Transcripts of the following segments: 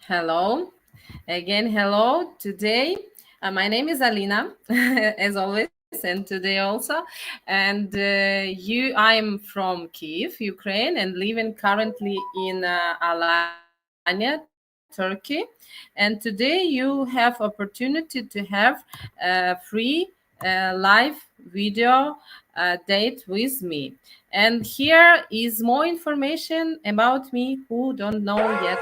Hello. Again, hello. Today, my name is Alina, as always, and today also. And I'm from Kiev, Ukraine, and living currently in Alanya, Turkey. And today you have opportunity to have a free live video date with me. And here is more information about me who don't know yet.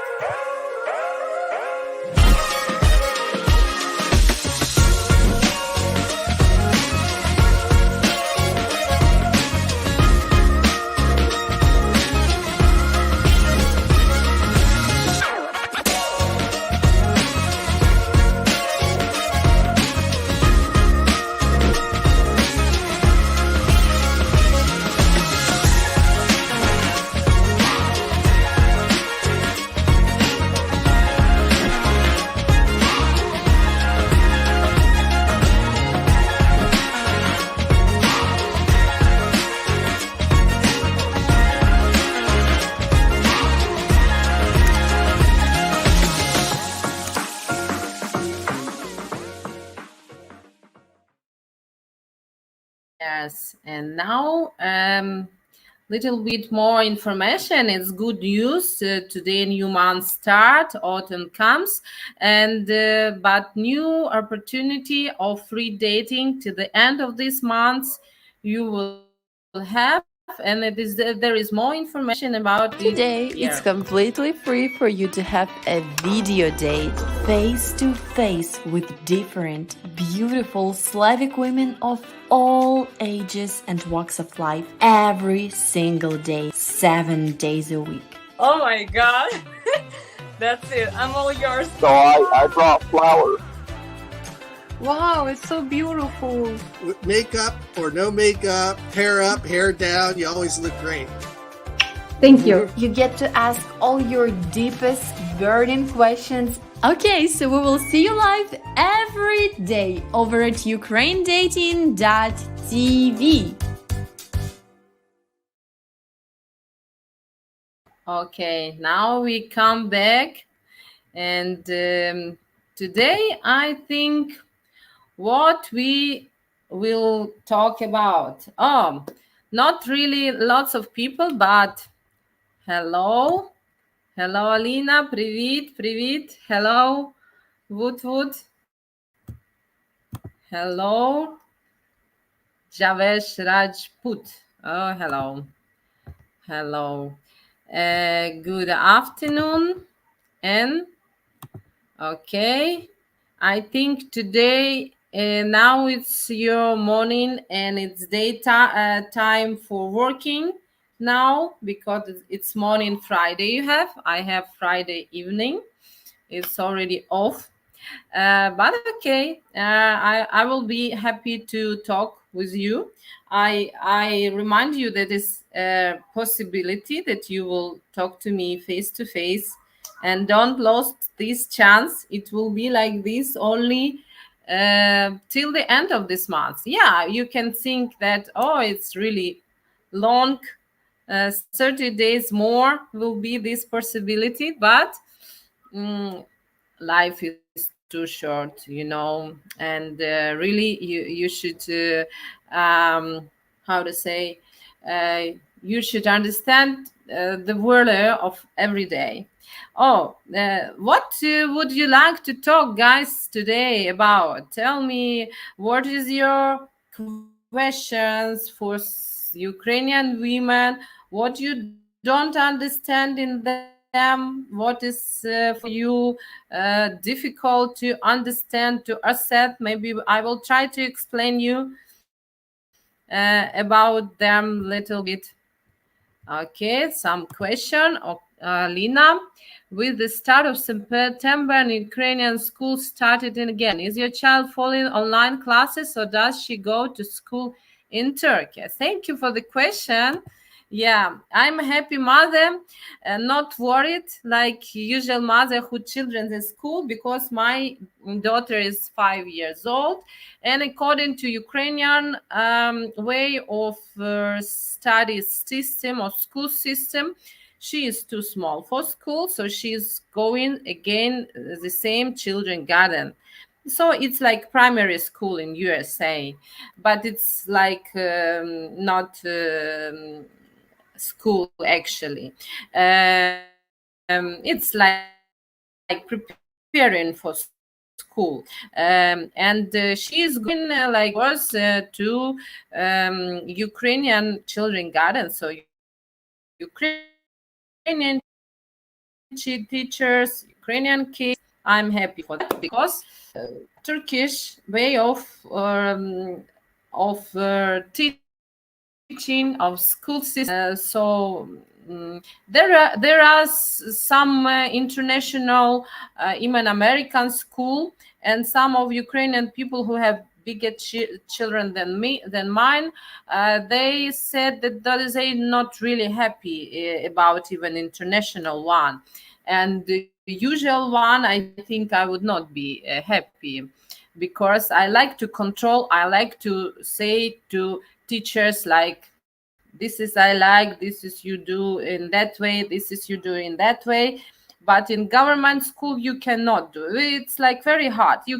Yes, and now little bit more information. It's good news. Today, new month start, autumn comes, and but new opportunity of free dating to the end of this month you will have, and there is more information about it here. Today, it's completely free for you to have a video date face to face with different, beautiful Slavic women of all ages and walks of life every single day, 7 days a week. Oh my god. That's it. I'm all yours. So I brought flowers. Wow, it's so beautiful. With makeup or no makeup, hair up, hair down, you always look great. Thank you. You get to ask all your deepest, burning questions. Okay, so we will see you live every day over at ukrainedating.tv. Okay, now we come back, and today I think what we will talk about. Not really lots of people, but hello, Alina, привіт, hello, Wood, hello, Javesh Rajput. Oh, hello. Good afternoon, and okay, I think today now it's your morning and it's time for working now because it's morning Friday. I have Friday evening. It's already off, but okay. I will be happy to talk with you. I remind you that it's a possibility that you will talk to me face to face, and don't lose this chance. It will be like this only till the end of this month. Yeah, you can think that, oh, it's really long, 30 days more will be this possibility, but life is too short, and really you should how to say you should understand the value of every day. What would you like to talk, guys, today about? Tell me, what is your questions for Ukrainian women? What you don't understand in them? What is for you difficult to understand, to accept? Maybe I will try to explain you about them a little bit. Okay, some question of Lina. With the start of September, an Ukrainian school started in again. Is your child following online classes or does she go to school in Turkey? Thank you for the question. Yeah, I'm a happy mother, not worried like usual mother who children in school, because my daughter is 5 years old, and according to Ukrainian way of study system or school system, she is too small for school, so she's going again the same children garden. So it's like primary school in USA, but it's like not school actually. It's like preparing for school, and she's going like course to Ukrainian children garden. So Ukrainian teachers, Ukrainian kids. I'm happy for that because Turkish way of teaching of school system. There are some international, even American school, and some of Ukrainian people who have bigger children than mine. They said that they not really happy about even international one, and the usual one, I think I would not be happy, because I like to control. I like to say to teachers like, this is I like, this is you do in that way, this is you do in that way. But in government school you cannot do it. It's like very hard. You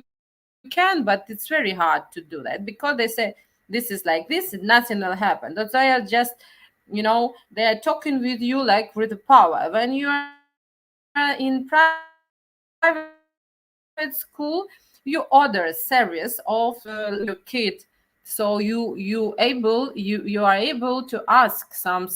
can, but it's very hard to do that, because they say this is like this, nothing will happen. That they are just, they are talking with you like with the power. When you are in private school, you order a series of your kid, so you are able to ask some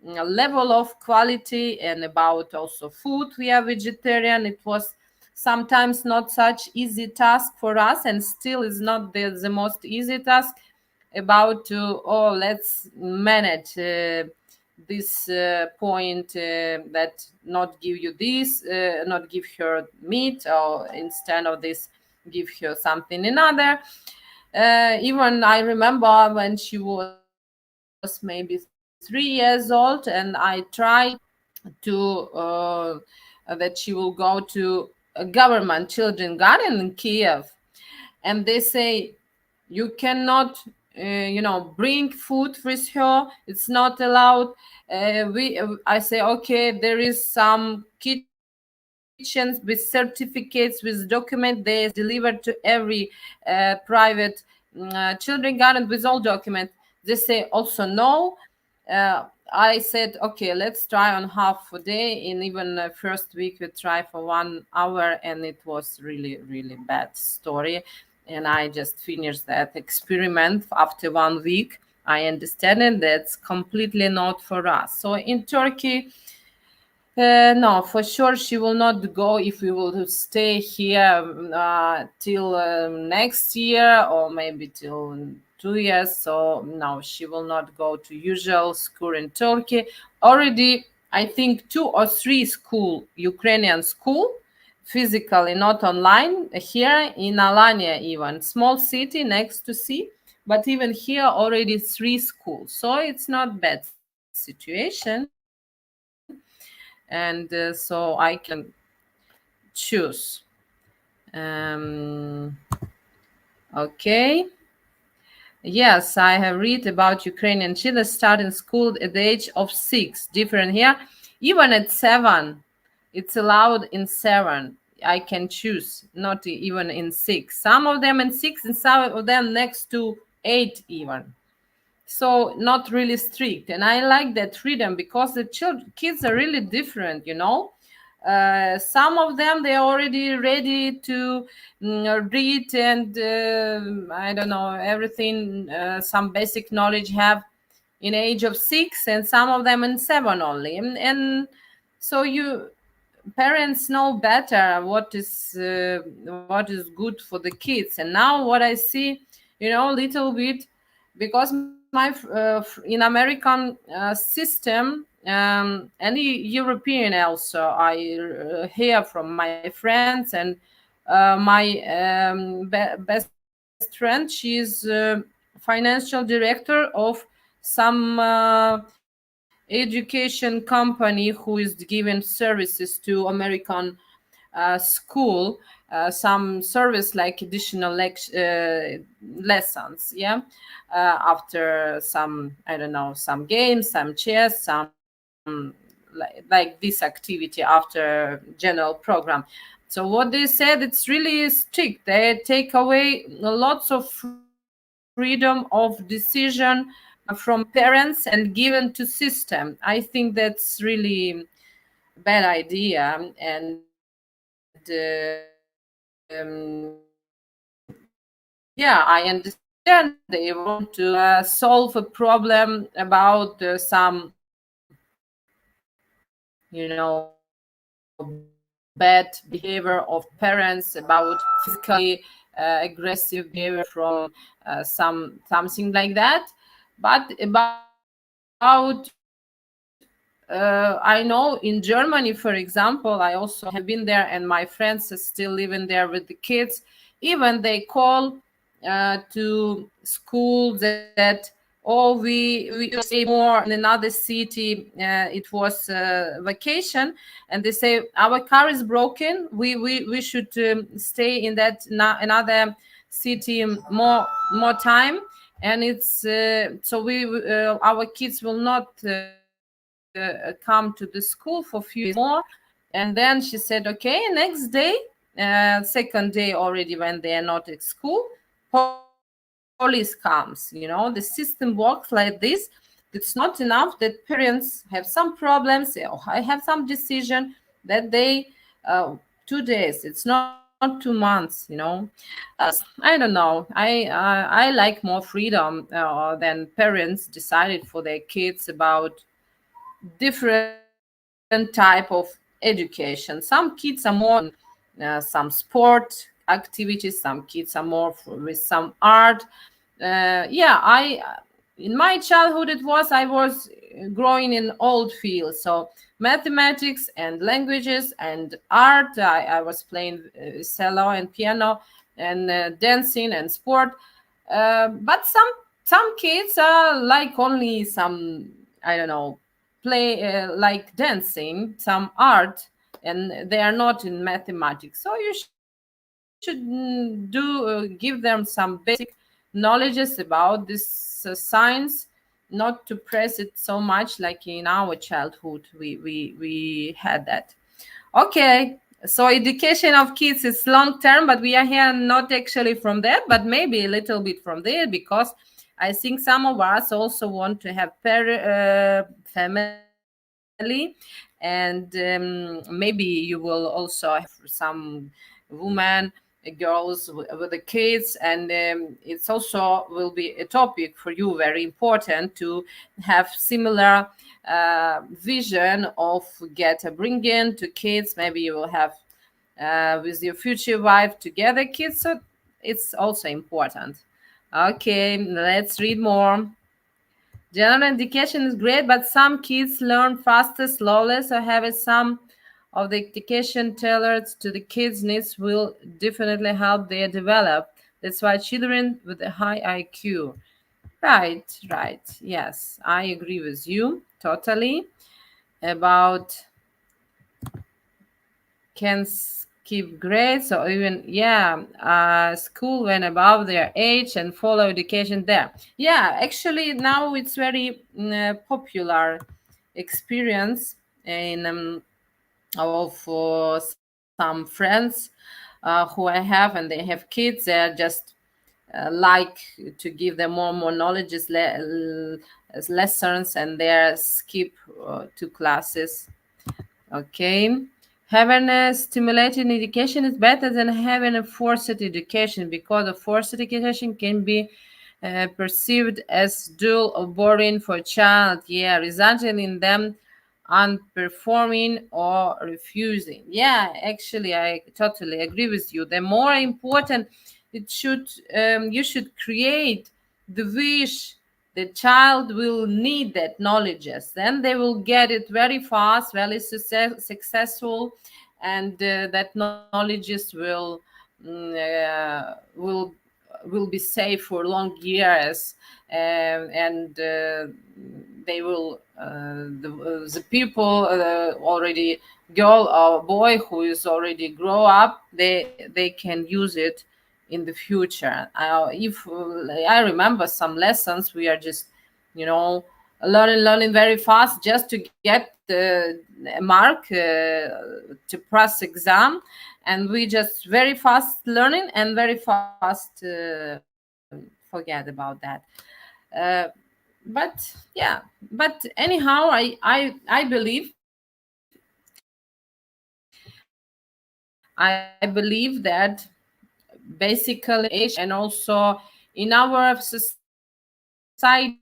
level of quality, and about also food. We are vegetarian. It was sometimes not such easy task for us, and still is not the most easy task about to, oh, let's manage this point, that not give you this, not give her meat, or instead of this give her something another. Even I remember when she was maybe 3 years old, and I tried to that she will go to a government children garden in Kiev, and they say you cannot bring food with her. It's not allowed. We I say, okay, there is some kitchens with certificates, with document, they delivered to every private children garden with all documents. They say also no. I said, okay, let's try on half a day. In even first week, we try for 1 hour, and it was really, really bad story. And I just finished that experiment after 1 week. I understand it. That's completely not for us. So in Turkey, no, for sure she will not go if we will stay here till next year, or maybe till 2 years. So no, she will not go to usual school in Turkey. Already, I think 2 or 3 school, Ukrainian school, physically, not online, here in Alanya, even small city next to sea. But even here, already 3 schools. So it's not bad situation. And so I can choose. Um, okay. Yes, I have read about Ukrainian children starting school at the age of 6. Different here, even at 7. It's allowed in 7. I can choose, not even in 6. Some of them in 6, and some of them next to 8 even. So not really strict, and I like that freedom, because the kids are really different. Some of them, they are already ready to read, and I don't know, everything, some basic knowledge have in age of 6, and some of them in 7 only. And so you parents know better what is good for the kids. And now what I see, little bit, because in American system, and European also, I hear from my friends, and my best friend, she's financial director of some education company who is giving services to American school, some service like additional lessons, yeah, after some, I don't know, some games, some chess, some like this activity after general program. So what they said, it's really strict. They take away lots of freedom of decision from parents and given to system. I think that's really bad idea. And yeah, I understand they want to solve a problem about bad behavior of parents, about physically aggressive behavior from something like that. But about I know in Germany, for example, I also have been there, and my friends are still living there with the kids. Even they call to school that, oh, we stay more in another city. It was vacation, and they say our car is broken. We should stay in that another city more time, and it's so we our kids will not come to the school for a few days more. And then she said, okay, next day, second day already, when they are not at school, police comes. The system works like this. It's not enough that parents have some problems, or I have some decision that they 2 days. It's not 2 months. I don't know. I like more freedom than parents decided for their kids about different type of education. Some kids are more some sport activities. Some kids are more with some art. Yeah, in my childhood I was growing in old fields, so mathematics and languages and art. I was playing cello and piano and dancing and sport. But some kids are like only some, I don't know, play like dancing, some art, and they are not in mathematics. So you should give them some basic knowledges about this science, not to press it so much like in our childhood we had that. Okay, so education of kids is long term, but we are here not actually from that, but maybe a little bit from there, because I think some of us also want to have family, and maybe you will also have some women, girls with the kids, and it's also will be a topic for you very important to have similar vision of get a bring in to kids. Maybe you will have with your future wife together kids, so it's also important. Okay, let's read more. General education is great, but some kids learn faster, slower, so having some of the education tailored to the kids' needs will definitely help their develop. That's why children with a high IQ. Right. Yes, I agree with you totally about can skip grades or even school when above their age and follow education there. Yeah, actually now it's very popular experience in of some friends who I have, and they have kids. They are just like to give them more knowledge lessons, and they skip to classes. Okay. Having a stimulating education is better than having a forced education, because a forced education can be perceived as dull or boring for a child, resulting in them unperforming or refusing. Yeah, actually, I totally agree with you. The more important it should, you should create the wish the child will need that knowledges, then they will get it very fast, very successful, and that knowledges will be safe for long years. And they will the people already girl or boy who is already grow up, they can use it in the future. If I remember some lessons, we are just, you know, learning very fast just to get the mark to pass exam, and we just very fast learning and very fast forget about that. uh, but yeah, but anyhow, I believe, basically and also in our society,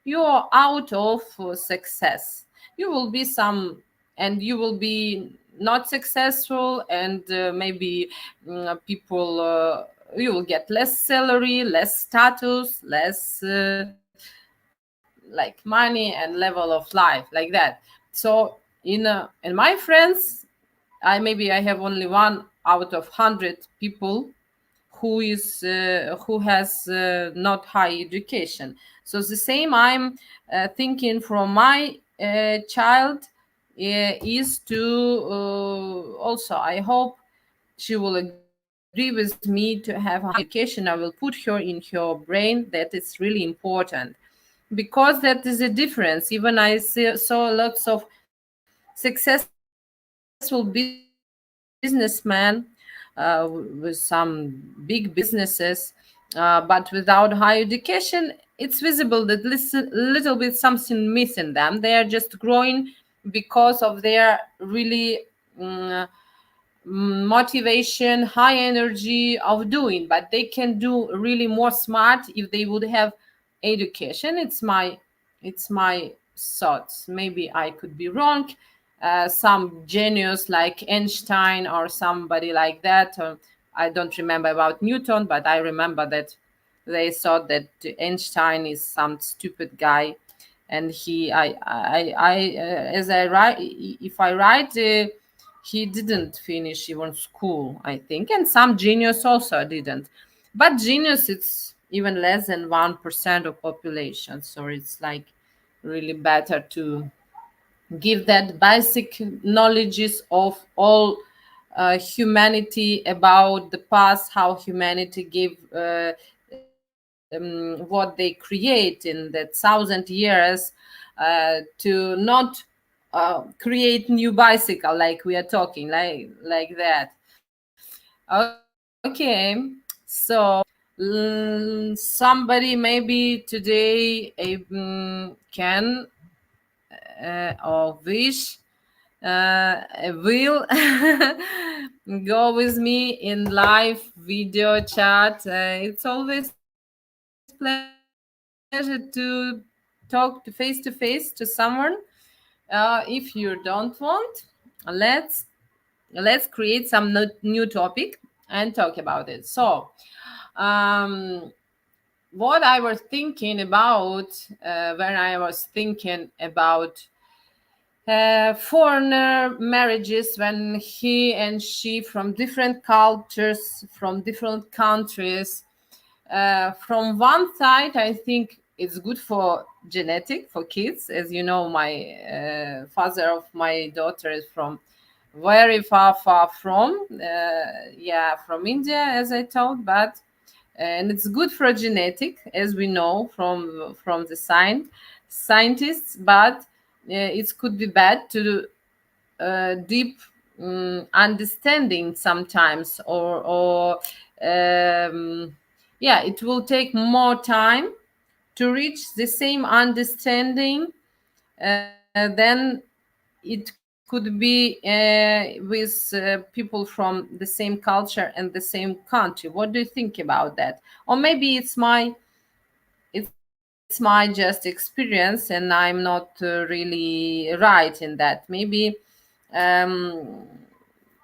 you are out of success. You will be some, and you will be not successful, and maybe people, you will get less salary, less status, less like money and level of life, like that. So in my friends, I have only one out of 100 people who has not high education. So the same I'm thinking from my child is to also, I hope she will agree with me to have high education. I will put her in her brain that it's really important, because that is a difference. Even saw lots of successful businessmen with some big businesses, but without high education, it's visible that little bit something missing them. They are just growing because of their really motivation, high energy of doing, but they can do really more smart if they would have education. It's my thoughts. Maybe I could be wrong. Some genius like Einstein or somebody like that. I don't remember about Newton, but I remember that they thought that Einstein is some stupid guy, and as I write, if I write, he didn't finish even school, I think, and some genius also didn't. But genius, it's even less than 1% of population, so it's like really better to give that basic knowledges of all humanity, about the past, how humanity gave what they create in that 1,000 years, to not create new bicycle like we are talking, like that. Okay, so somebody maybe today can or wish will go with me in live video chat. It's always pleasure to talk face to face to someone. If you don't want, let's let's create some new topic and talk about it. So um what I was thinking about when I was thinking about foreigner marriages, when he and she from different cultures, from different countries. From one side, I think it's good for genetic, for kids. As you know, my father of my daughter is from very far from, from India, as I told, but and it's good for genetic, as we know from the scientists, but it could be bad to deep understanding sometimes, or it will take more time to reach the same understanding then it could be with people from the same culture and the same country. What do you think about that? Or maybe it's my just experience and I'm not really right in that. Um,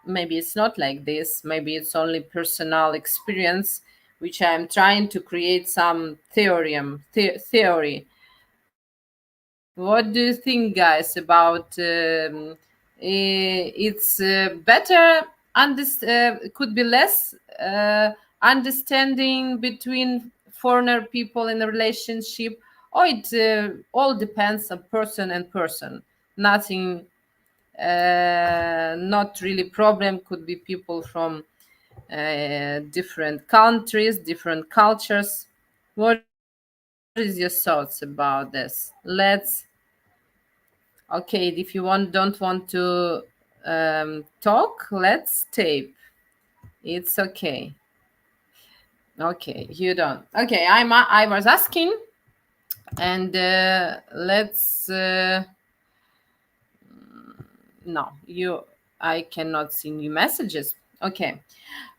Maybe it's not like this. Maybe it's only personal experience, which I'm trying to create some theory. What do you think, guys, about it's better could be less understanding between foreigner people in a relationship, or it all depends on person and person. Nothing not really problem, could be people from different countries, different cultures. What is your thoughts about this? Okay, if you don't want to talk, let's tape. It's okay. Okay, you don't. Okay, I was asking, and let's. No, you. I cannot see new messages. Okay,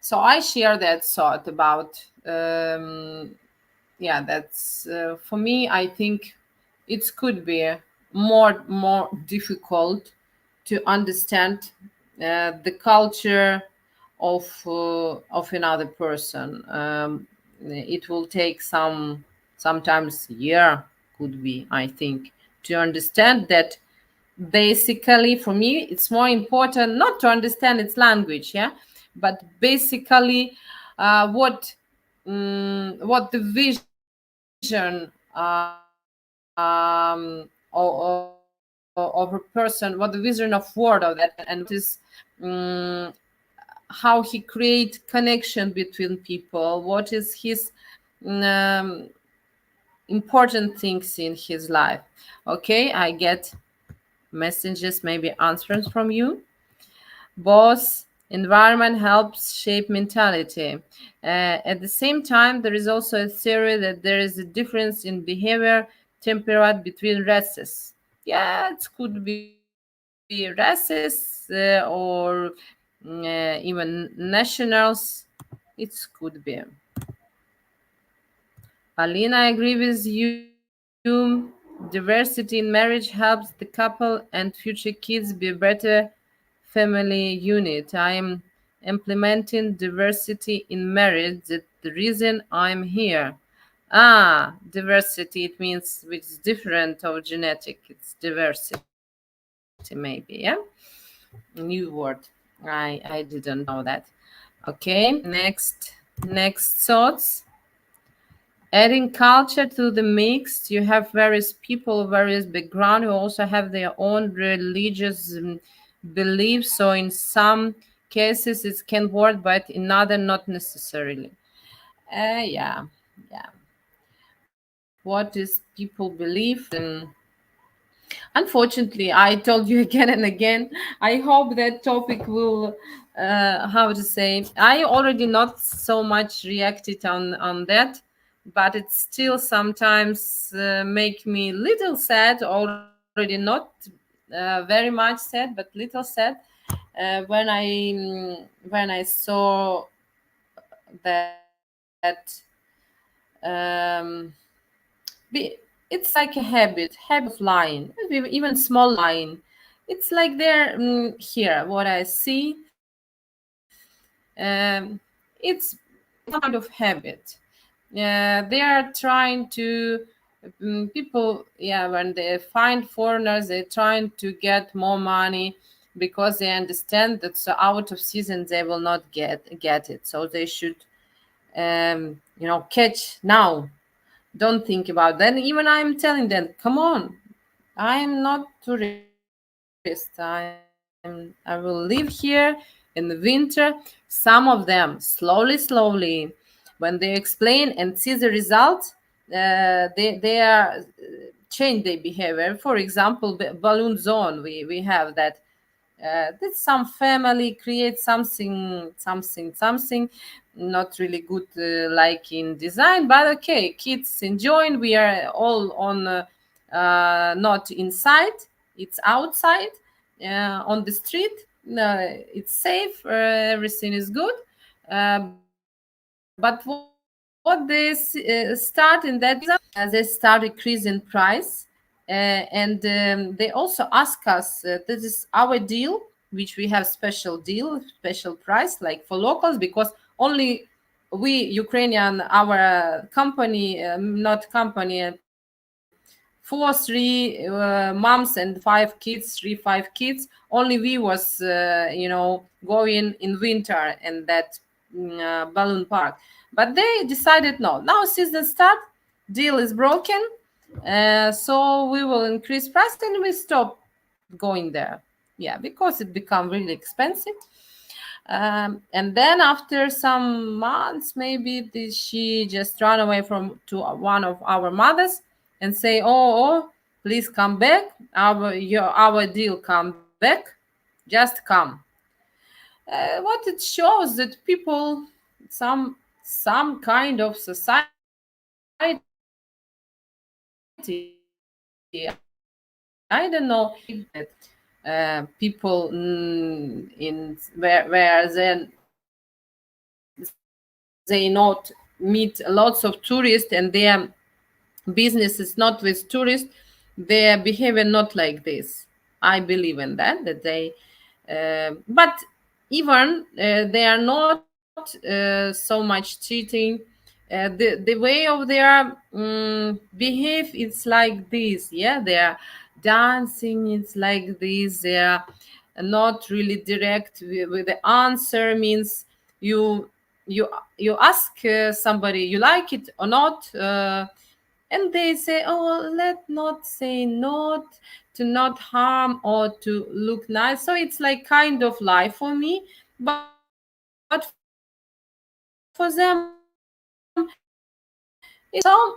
so I share that thought about. Yeah, that's for me. I think it could be more difficult to understand the culture of another person. It will take sometimes year, could be, I think, to understand that. Basically, for me, it's more important not to understand its language, yeah, but basically what the vision of a person, what the vision of word of that, and what is um, how he create connection between people, what is his um, important things in his life. Okay, I get messages, maybe answers from you. Both environment helps shape mentality. At the same time, there is also a theory that there is a difference in behavior temperate between races. Yeah, it could be races or even nationals. It could be. Alina, I agree with you. Diversity in marriage helps the couple and future kids be a better family unit. I am implementing diversity in marriage. That's the reason I'm here. Ah, diversity, it means which is different of genetic. It's diversity, maybe, yeah? New word. I didn't know that. Okay, next thoughts. Adding culture to the mix, you have various people, various background who also have their own religious beliefs. So in some cases it can work, but in other not necessarily. Yeah, yeah. What is people believe? Unfortunately, I told you again and again. I hope that topic will, how to say. I already not so much reacted on that, but it still sometimes make me little sad. Already not very much sad, but little sad when I saw that. Um, it's like a habit of lying, even small lying. It's like they're here. What I see, it's some kind of habit. They are trying to people. Yeah, when they find foreigners, they're trying to get more money because they understand that so out of season they will not get it. So they should, catch now. Don't think about that. Even I'm telling them, come on, I'm not tourist. I will live here in the winter. Some of them slowly, when they explain and see the result, they are change their behavior. For example, balloon zone. We have that. That some family create something not really good, like in design, but okay, kids enjoying. We are all on not inside, it's outside, on the street. It's safe, everything is good, but what they start in that design, they start decreasing price. And they also ask us, this is our deal, which we have special deal, special price, like for locals, because only we Ukrainian, our company, not company, three moms and five kids. Only we was, going in winter in that balloon park. But they decided no. Now season start, deal is broken, so we will increase price and we stop going there. Yeah, because it become really expensive. And then after some months, maybe she just run away to one of our mothers and say, oh, please come back. Our deal come back. Just come. What it shows that people, some kind of society, I don't know, people in where then they not meet lots of tourists and their business is not with tourists, their behavior not like this. I believe in that they but even they are not so much cheating. The way of their behave, it's like this. Yeah, they are dancing, it's like this. They are not really direct with the answer. Means you you ask somebody, you like it or not, and they say, oh, let not say not, to not harm or to look nice. So it's like kind of lie for me, but for them so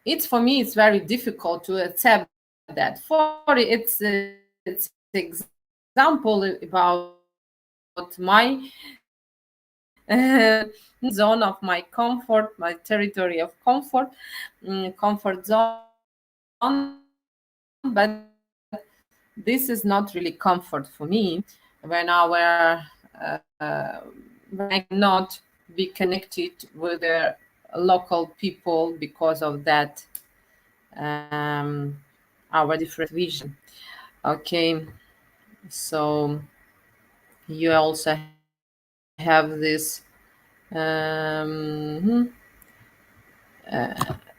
it's for me it's very difficult to accept that. For it's example about my zone of my comfort, my territory of comfort, comfort zone. But this is not really comfort for me when when I cannot be connected with the local people because of that, our different vision. Okay, so you also have this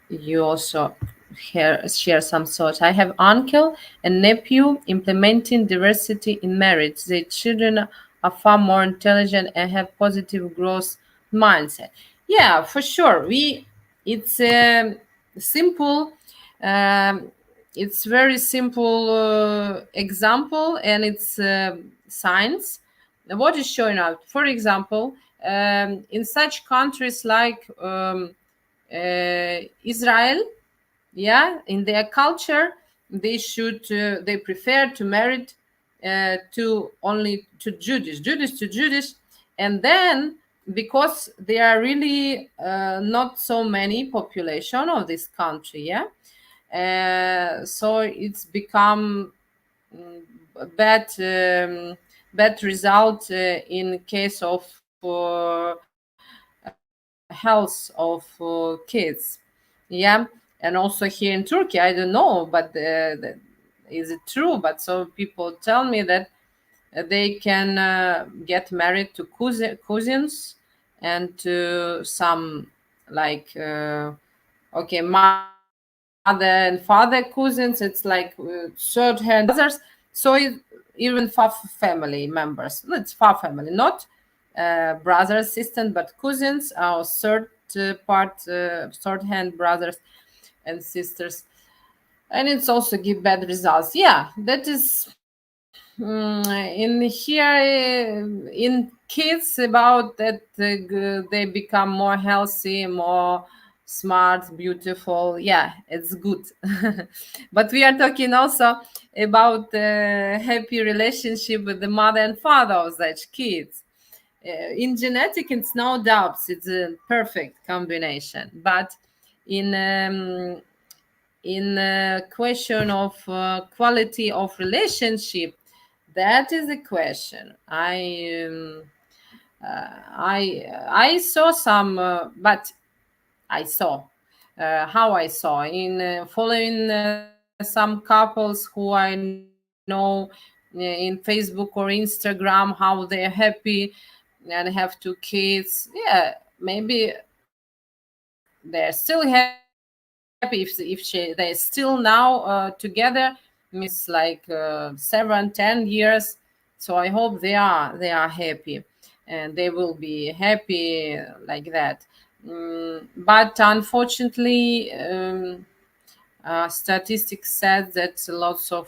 you also share some thoughts. I have uncle and nephew implementing diversity in marriage. Their children are far more intelligent and have positive growth mindset. Yeah, for sure. It's simple. Um, it's very simple example, and it's science. What is showing out? For example, in such countries like Israel, yeah, in their culture, they prefer to marry to only to Jewish, and then because there are really not so many population of this country, yeah, so it's become a bad result in case of health of kids. Yeah, and also here in Turkey, I don't know, but is it true? But so people tell me that they can get married to cousins and to some like okay, mother and father cousins. It's like third hand brothers. So even far family members. No, it's far family, not brother assistant, but cousins or third hand brothers and sisters. And it's also give bad results. Yeah, that is in here in kids about that they become more healthy, more smart, beautiful. Yeah, it's good. But we are talking also about happy relationship with the mother and father of such kids. In genetic, it's no doubts it's a perfect combination, but in question of quality of relationship, that is the question. I saw some, but I saw how I saw in following some couples who I know in Facebook or Instagram, how they're happy and have two kids. Yeah, maybe they're still happy if they're still now together, means like 7-10 years. So I hope they are happy, and they will be happy like that. But unfortunately, statistics said that lots of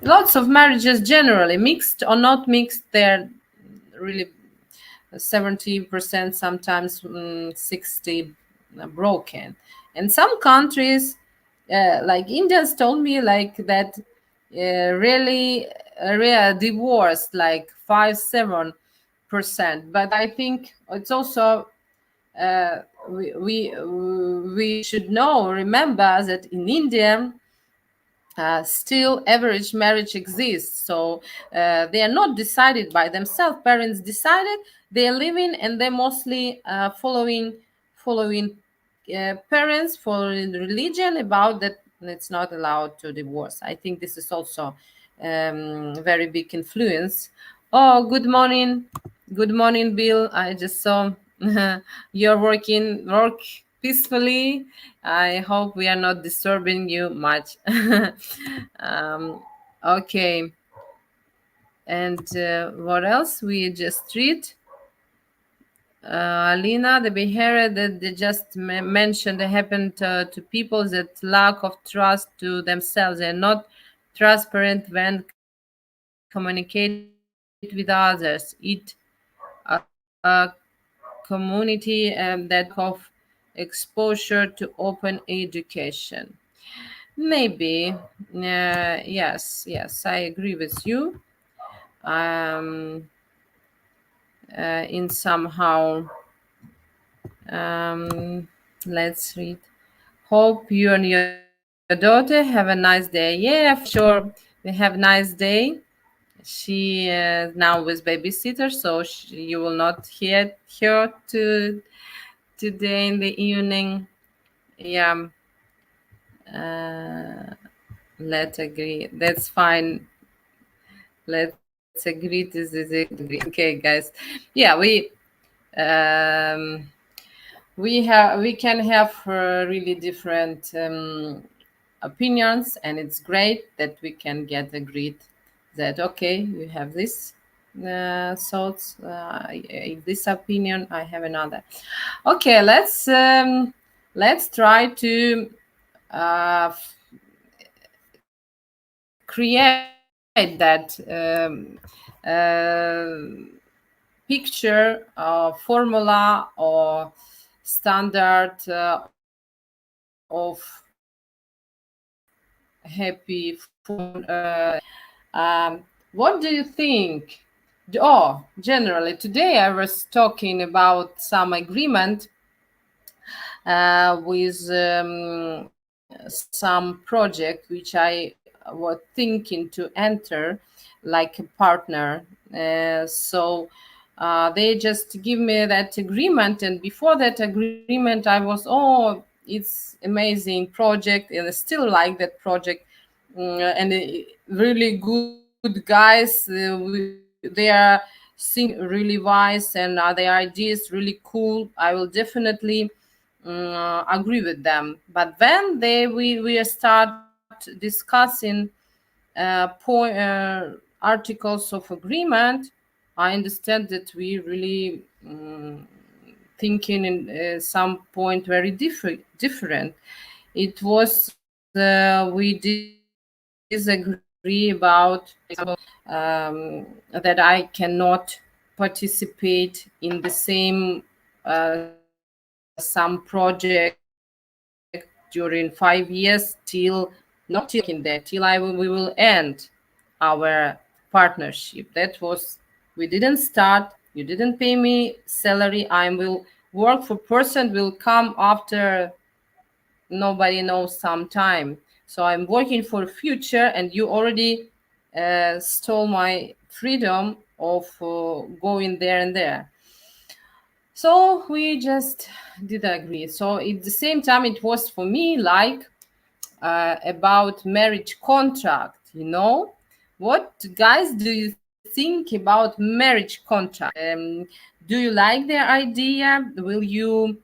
lots of marriages generally, mixed or not mixed, they're really 70%, sometimes 60 broken. And some countries, like Indians told me, like that really divorced like 5-7%. But I think it's also we should know, remember that in India still average marriage exists. So they are not decided by themselves. Parents decided, they are living, and they're mostly following parents, following religion about that it's not allowed to divorce. I think this is also very big influence. Oh, good morning, Bill. I just saw you're work peacefully. I hope we are not disturbing you much. Okay. And what else we just read? Alina, the behavior that they just mentioned happened to people that lack of trust to themselves. They're not transparent when communicate with others. It a community that lack of exposure to open education. Maybe, yes, I agree with you. Um, in somehow, let's read. Hope you and your daughter have a nice day. Yeah, for sure. We have a nice day. She now with babysitter, so you will not hear her today in the evening. Yeah. Uh, let's agree. That's fine. Let's agree to disagree. Okay, guys. Yeah, um, we can have really different opinions, and it's great that we can get agreed that okay, you have this thoughts, this opinion, I have another. Okay, let's try to uh, create that picture, formula, or standard of happy phone. What do you think? Oh, generally, today I was talking about some agreement with some project which I was thinking to enter like a partner. So they just give me that agreement, and before that agreement I was, oh, it's amazing project, and I still like that project. And really good guys, they are seem really wise, and their ideas really cool. I will definitely agree with them. But when we start discussing articles of agreement, I understand that we really thinking in some point very different. It was we disagree about, that I cannot participate in the same some project during 5 years till not till working there, till we will end our partnership. That was, we didn't start, you didn't pay me salary, I will work for person will come after nobody knows some time. So I'm working for a future, and you already stole my freedom of going there and there. So we just did agree. So at the same time, it was for me like about marriage contract. What, guys, do you think about marriage contract? Do you like their idea? Will you?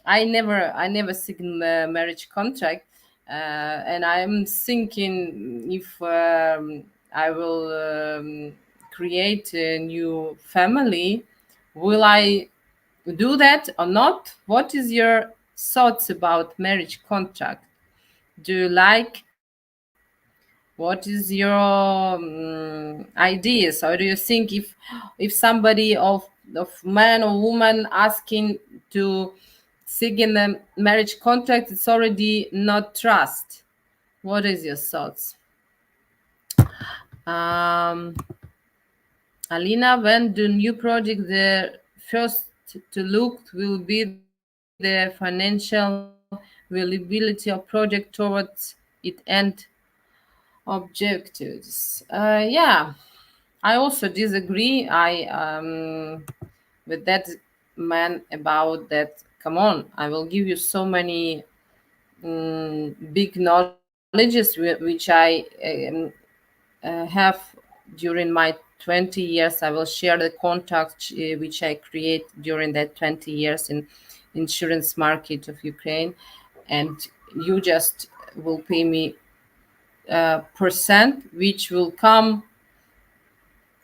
I never signed a marriage contract, and I'm thinking if I will create a new family, will I do that or not? What is your thoughts about marriage contract? Do you like What is your ideas? How do you think if somebody of man or woman asking to sign a marriage contract, it's already not trust? What is your thoughts? Um, Alina, when the new project, the first to look will be the financial viability of project towards its end objectives. Yeah, I also disagree. With that man about that. Come on, I will give you so many big knowledges which I have during my 20 years. I will share the contacts which I create during that 20 years in insurance market of Ukraine, and you just will pay me percent which will come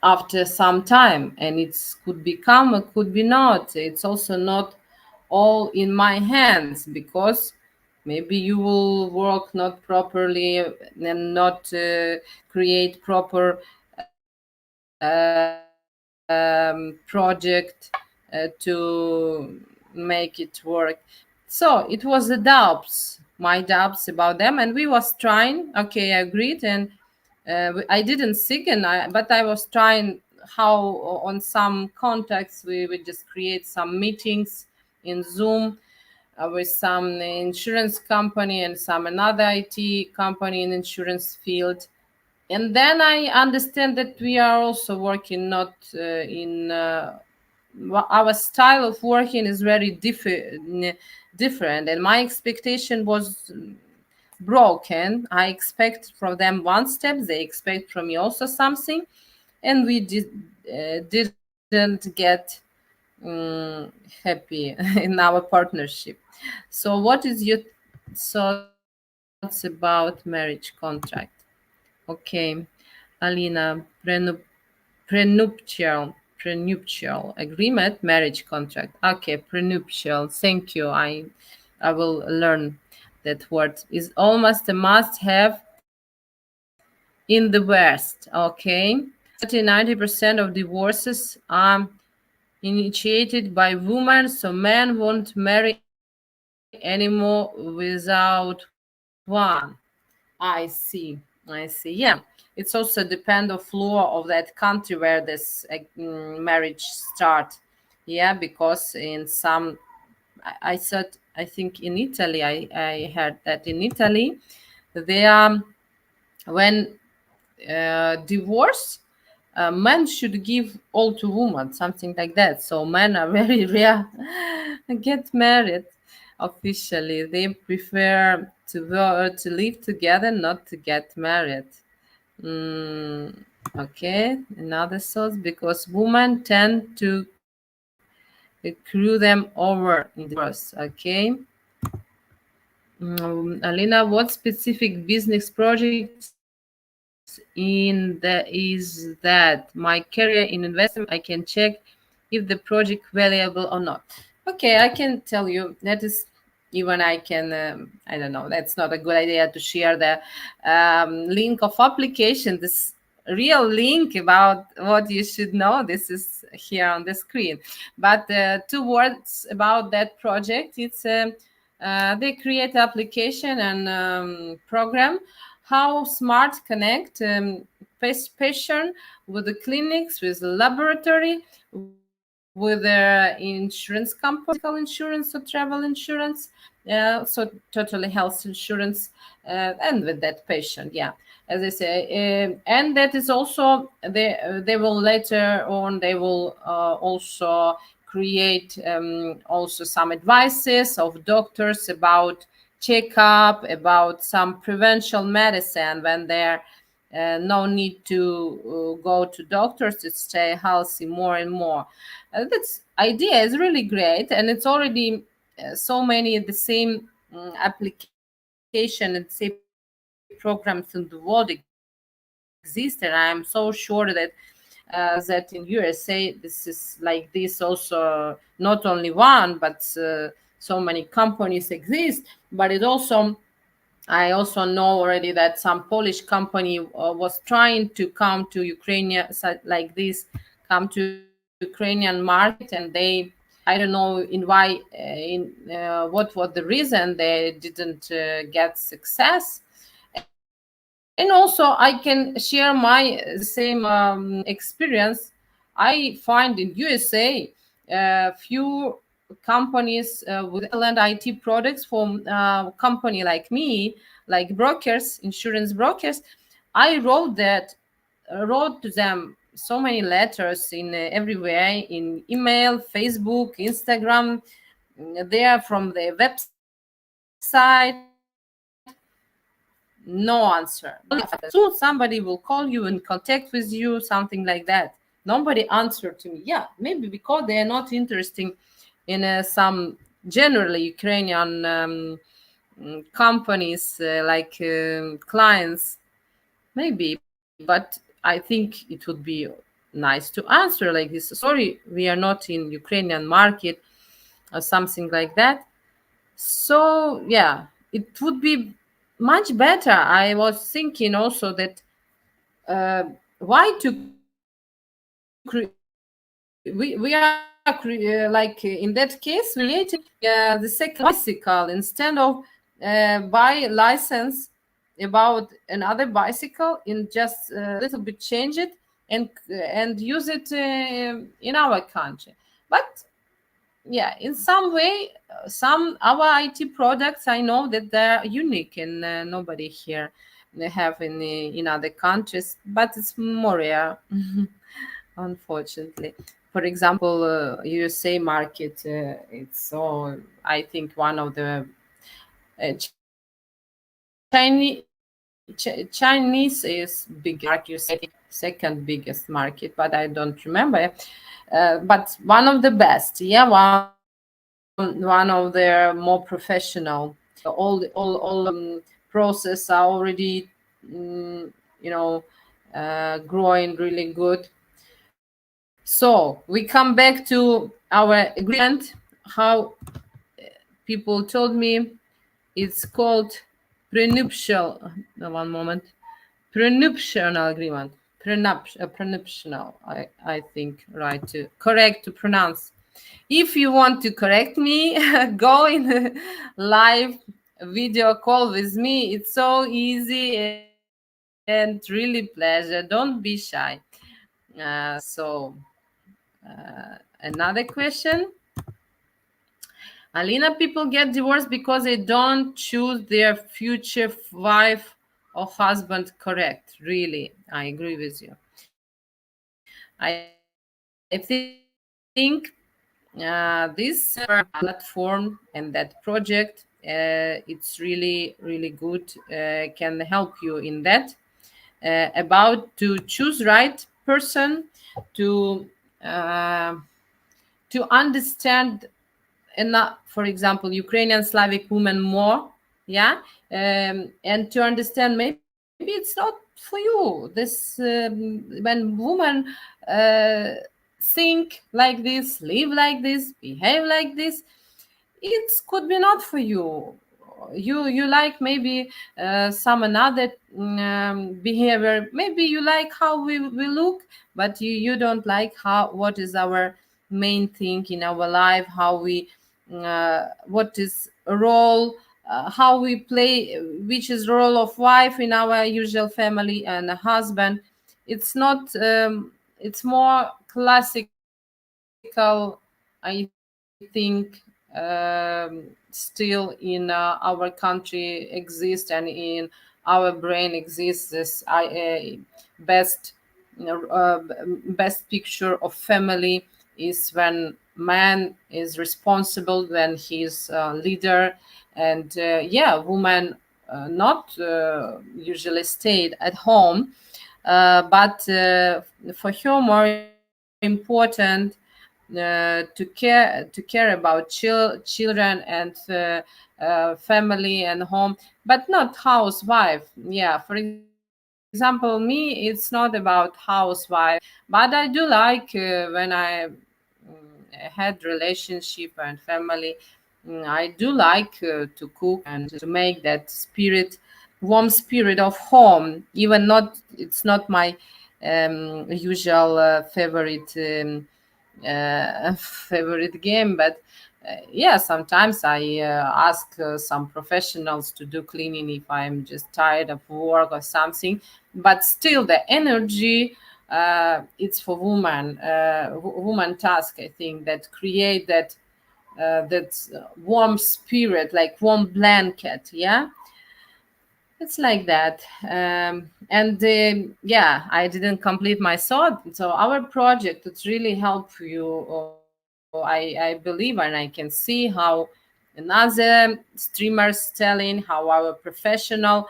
after some time, and it could become or could be not. It's also not all in my hands, because maybe you will work not properly and not create proper project to make it work. So it was the doubts, my doubts about them, and we was trying. Okay, I agreed, and I didn't seek, but I was trying how on some contacts we would just create some meetings in Zoom with some insurance company and some another IT company in insurance field. And then I understand that we are also working not in our style of working is very different, and my expectation was broken. I expect from them one step, they expect from me also something, and we didn't get happy in our partnership. So what is your thoughts about marriage contract? Okay, Alina, prenuptial agreement, marriage contract. Okay, prenuptial. Thank you. I will learn that word. Is almost a must-have in the West. Okay, 30-90% of divorces are initiated by women, so men won't marry anymore without one. I see. Yeah, it's also depend of law of that country where this marriage start. Yeah, because in some, I thought, I think in Italy, I heard that in Italy, they are when divorce, men should give all to women, something like that. So men are very rare get married officially. They prefer to live together, not to get married. Okay, another source, because women tend to accrue them over in divorce. Okay. Alina, what specific business projects is that? My career in investment, I can check if the project valuable or not. Okay, I can tell you that is, even I can, I don't know, that's not a good idea to share the link of application, this real link about what you should know. This is here on the screen. But two words about that project. It's they create application and program how smart connect patient with the clinics, with the laboratory, with the insurance company, insurance or travel insurance, so totally health insurance, and with that patient. Yeah, as I say, and that is also they will later on, they will also create also some advices of doctors about checkup, about some prevention medicine when they're no need to go to doctors to stay healthy more and more. This idea is really great, and it's already so many the same application and same programs in the world exist, and I am so sure that in USA this is like this also, not only one, but so many companies exist. But it also I also know already that some Polish company was trying to come to Ukraine like this, come to Ukrainian market, and they, I don't know in why, what was the reason they didn't get success. And also I can share my same experience. I find in USA few companies with excellent IT products from company like me, like brokers, insurance brokers. I wrote to them so many letters in everywhere, in email, Facebook, Instagram. They are from their website. No answer. Soon somebody will call you and contact with you, something like that. Nobody answered to me. Yeah, maybe because they are not interested in some generally Ukrainian companies, like clients, maybe. But I think it would be nice to answer like this. Sorry, we are not in Ukrainian market or something like that. So yeah, it would be much better. I was thinking also that why to we are like in that case creating the second bicycle instead of buy license about another bicycle and just a little bit change it and use it in our country. But yeah, in some way, some our IT products, I know that they're unique and nobody here they have in other countries, but it's more rare. Unfortunately, for example, USA market, it's so, I think, one of the Chinese is biggest market, second biggest market, but I don't remember. But one of the best, yeah, one of their more professional. All process are already, you know, growing really good. So we come back to our agreement. How people told me it's called prenuptial. One moment. Prenuptial agreement. Prenuptial. I think right to correct to pronounce. If you want to correct me, go in a live video call with me. It's so easy and really pleasure. Don't be shy. Another question. Alina, people get divorced because they don't choose their future wife or husband correct. Really, I agree with you. I think this platform and that project, it's really good, can help you in that, about to choose right person, to uh, to understand, and for example, Ukrainian Slavic women more, yeah, and to understand maybe it's not for you. This when women think like this, live like this, behave like this, it could be not for you. You like maybe some another behavior. Maybe you like how we look, but you don't like how what is our main thing in our life, how we what is a role, how we play, which is role of wife in our usual family and a husband. It's not it's more classical, I think, still in our country exists, and in our brain exists this best, best picture of family is when man is responsible, when he's a leader, and yeah, woman not usually stayed at home, but for her more important to care about children and family and home, but not housewife. Yeah, for example, me, it's not about housewife, but I do like when I had relationship and family. I do like to cook and to make that spirit, warm spirit of home. Even not, it's not my usual favorite favorite game, but yeah, sometimes I ask some professionals to do cleaning if I'm just tired of work or something. But still, the energy, it's for woman, woman task. I think that create that warm spirit, like warm blanket. Yeah, it's like that. And yeah, I didn't complete my thought. So our project, it's really help you. I believe, and I can see how another streamers telling how our professional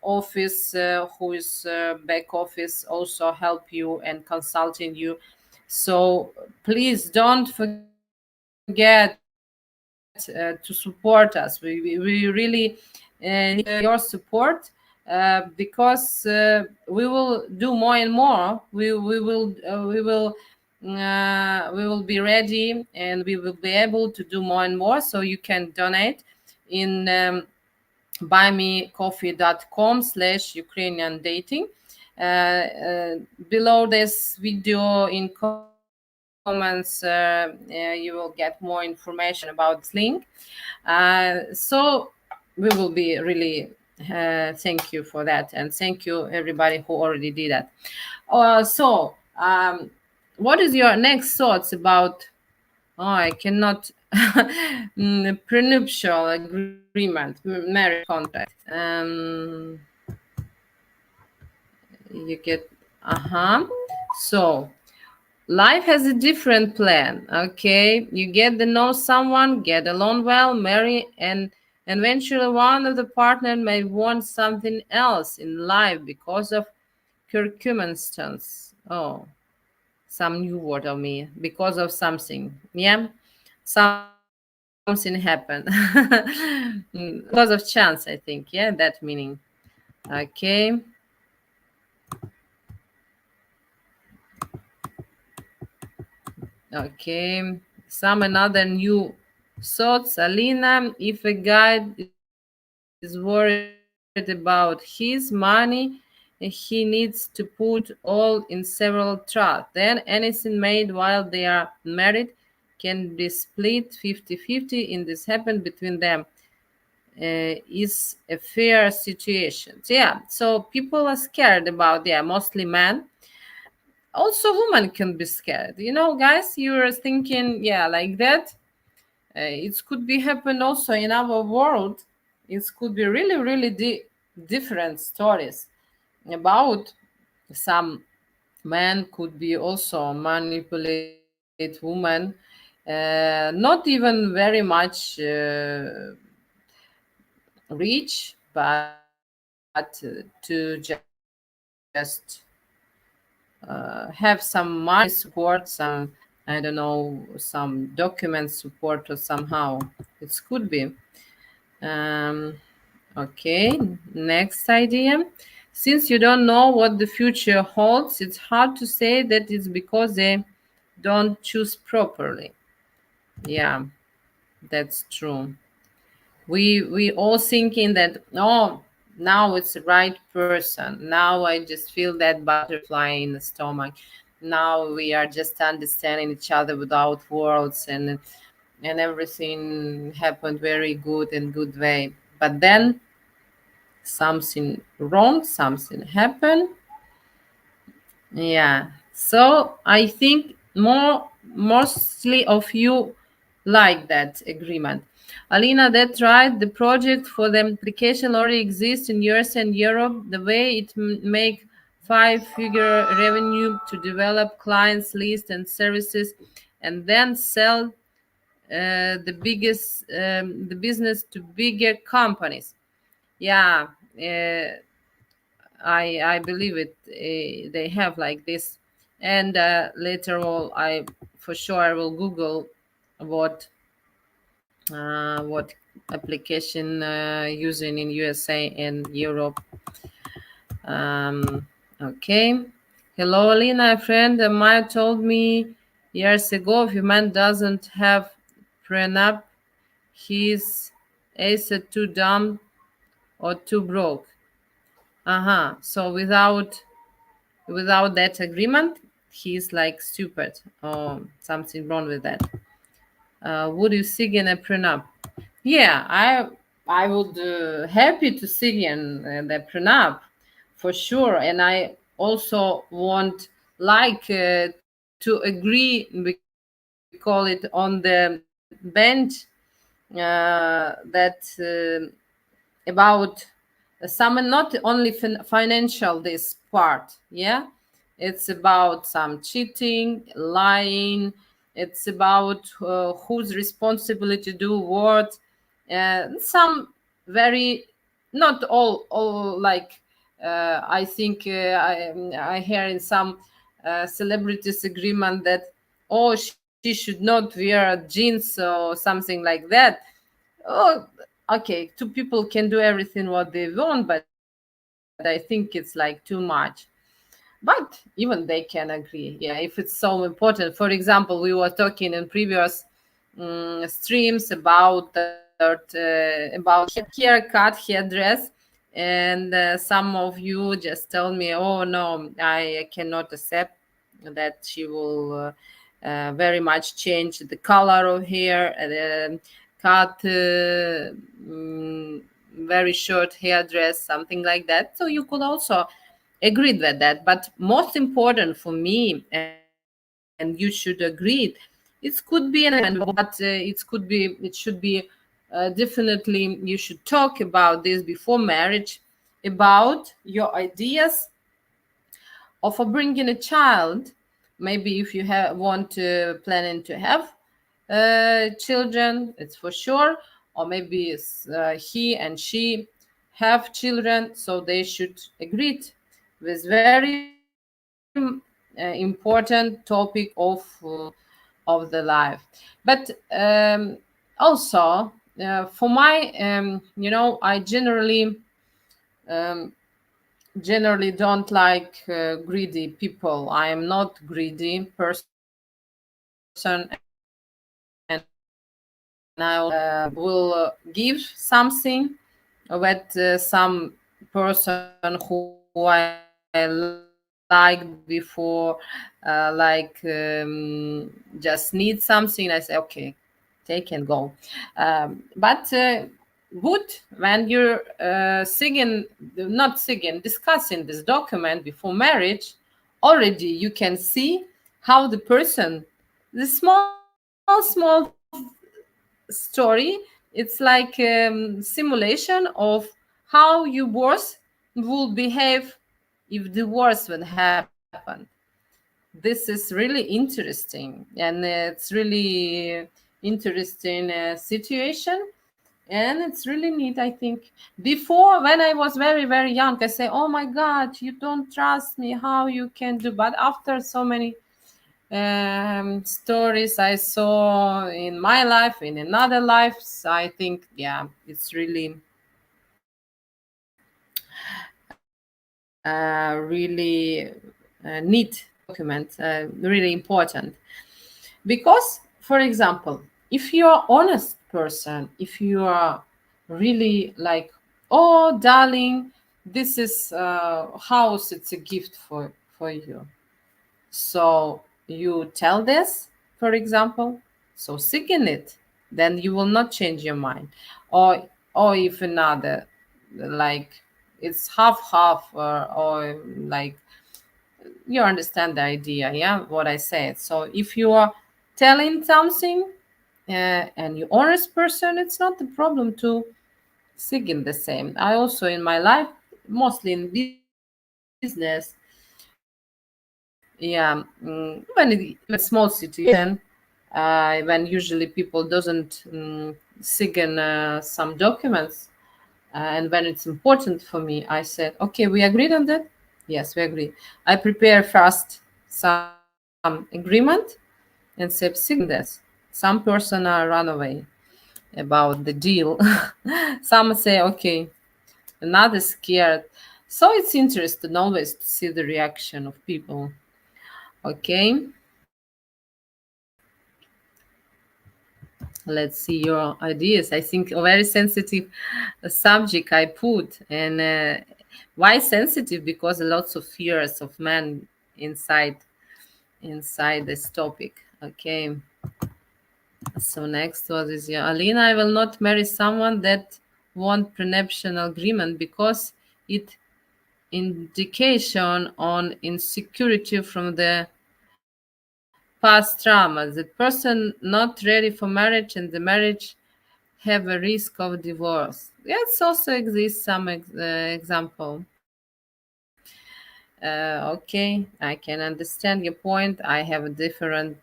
office, who is back office, also help you and consulting you. So please don't forget to support us. We really need your support, because we will do more and more. We will be ready, and we will be able to do more and more. So you can donate in buymecoffee.com/Ukrainian dating. Below this video in comments, you will get more information about this link. So we will be really thank you for that, and thank you everybody who already did that. What is your next thoughts about? Oh, I cannot. Prenuptial agreement, marriage contract. You get. So life has a different plan. Okay, you get to know someone, get along well, marry, and eventually one of the partner may want something else in life because of circumstance. Oh, some new word of me, because of something. Yeah, something happened. Because of chance, I think. Yeah, that meaning. Okay. Okay. Some another new thoughts. Alina, if a guy is worried about his money, he needs to put all in several trusts. Then anything made while they are married can be split 50-50 in this happen between them. Is a fair situation. Yeah, so people are scared about, yeah, mostly men. Also women can be scared, guys. You're thinking, yeah, like that. It could be happen also in our world. It could be really really different stories about some men could be also manipulate women, not even very much rich, but to just have some money support, some, I don't know, some document support, or somehow it could be. um, okay, next idea. Since you don't know what the future holds, it's hard to say that it's because they don't choose properly. Yeah, that's true. We all thinking that, oh, now it's the right person, now I just feel that butterfly in the stomach, now we are just understanding each other without words, and everything happened very good and good way. But then something wrong, something happened. Yeah. So I think mostly of you like that agreement. Alina, that's right. The project for the application already exists in US and Europe. The way it make 5-figure revenue to develop clients list and services, and then sell the business to bigger companies. Yeah. I believe it. They have like this, and later on, I for sure I will Google what application using in USA and Europe. Okay. Hello, Alina. A friend of mine told me years ago, if a man doesn't have prenup, he's either too dumb or too broke. So without that agreement, he's like stupid or something wrong with that. Would you sing in a prenup? Yeah, I would happy to sing in the prenup for sure, and I also want like to agree. We call it on the bench about some, not only financial, this part, yeah, it's about some cheating, lying, it's about whose responsibility to do what, some very, not all like I think I hear in some celebrities agreement that, oh, she should not wear jeans or something like that. Oh, okay, two people can do everything what they want, but I think it's like too much. But even they can agree, yeah, if it's so important. For example, we were talking in previous streams about haircut, hairdress, and some of you just tell me, oh no, I cannot accept that she will very much change the color of hair, cut very short hairdress, something like that. So you could also agree with that. But most important for me, and you should agree, it could be an agreement, but it should be definitely, you should talk about this before marriage, about your ideas of bringing a child. Maybe if you want to planning to have children, it's for sure, or maybe he and she have children, so they should agree with very important topic of the life. But also for my I um, generally don't like greedy people. I am not greedy person, and I will give something that some person who I liked before just need something, I say, okay, take and go. But good when you're not singing, discussing this document before marriage, already you can see how the person, the small story, it's like simulation of how you both will behave if divorce would happen. This is really interesting, and it's really interesting situation, and it's really neat, I think. Before, when I was very young, I say, oh my god, you don't trust me, how you can do. But after so many stories I saw in my life, in another lives, I think, yeah, it's really neat document, really important. Because, for example, if you are honest person, if you are really like, oh darling, this is house, it's a gift for you, so you tell this, for example, so sign it, then you will not change your mind. Or if another, like, it's half or like, you understand the idea, yeah, what I said. So if you are telling something and you're honest person, it's not a problem to sign the same. I also in my life, mostly in business, yeah, even small situation, when usually people doesn't sign some documents, and when it's important for me, I said, okay, we agreed on that. Yes, we agree. I prepare first some agreement and say, sign this. Some person run away about the deal. Some say, okay, another scared. So it's interesting always to see the reaction of people. Okay. let's see your ideas. I think a very sensitive subject I put, and why sensitive? Because lots of fears of men inside this topic. Okay. So next was is your Alina. I will not marry someone that want prenuptial agreement because it indication on insecurity from the past trauma. The person not ready for marriage and the marriage have a risk of divorce. Yes, also exists some example. Okay, I can understand your point. I have different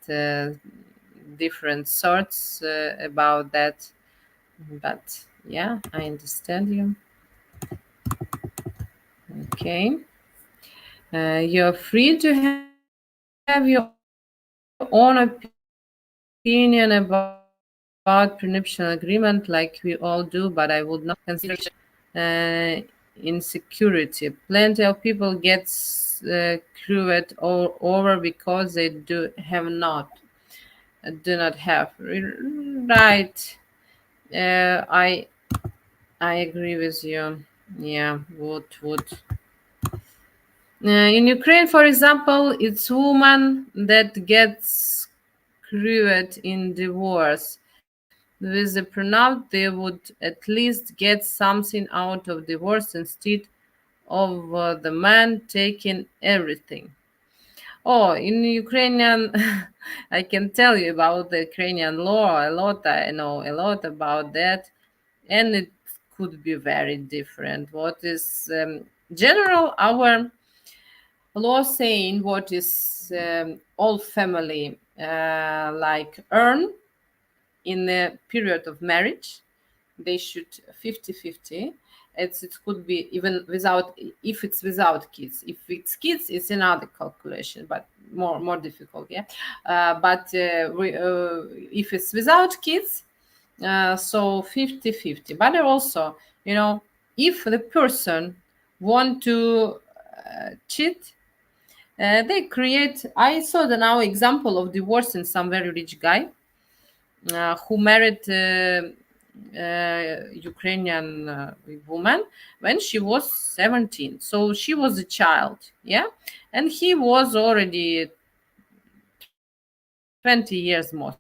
sorts about that, but yeah, I understand you. Okay, you're free to have your own opinion about prenuptial agreement, like we all do, but I would not consider insecurity. Plenty of people get screwed all over because they do not have right. I agree with you. Yeah, would. In Ukraine, for example, it's woman that gets screwed in divorce. With the prenup, they would at least get something out of divorce instead of the man taking everything. Oh, in Ukrainian, I can tell you about the Ukrainian law a lot. I know a lot about that, and it could be very different. What is general our law saying? What is all family like earn in the period of marriage? They should 50-50. It could be even without, if it's without kids. If it's kids, it's another calculation, but more difficult. Yeah, if it's without kids, so 50-50. But also, if the person want to cheat, they create. I saw the now example of divorcing some very rich guy who married Ukrainian woman when she was 17. So she was a child, yeah, and he was already 20 years more,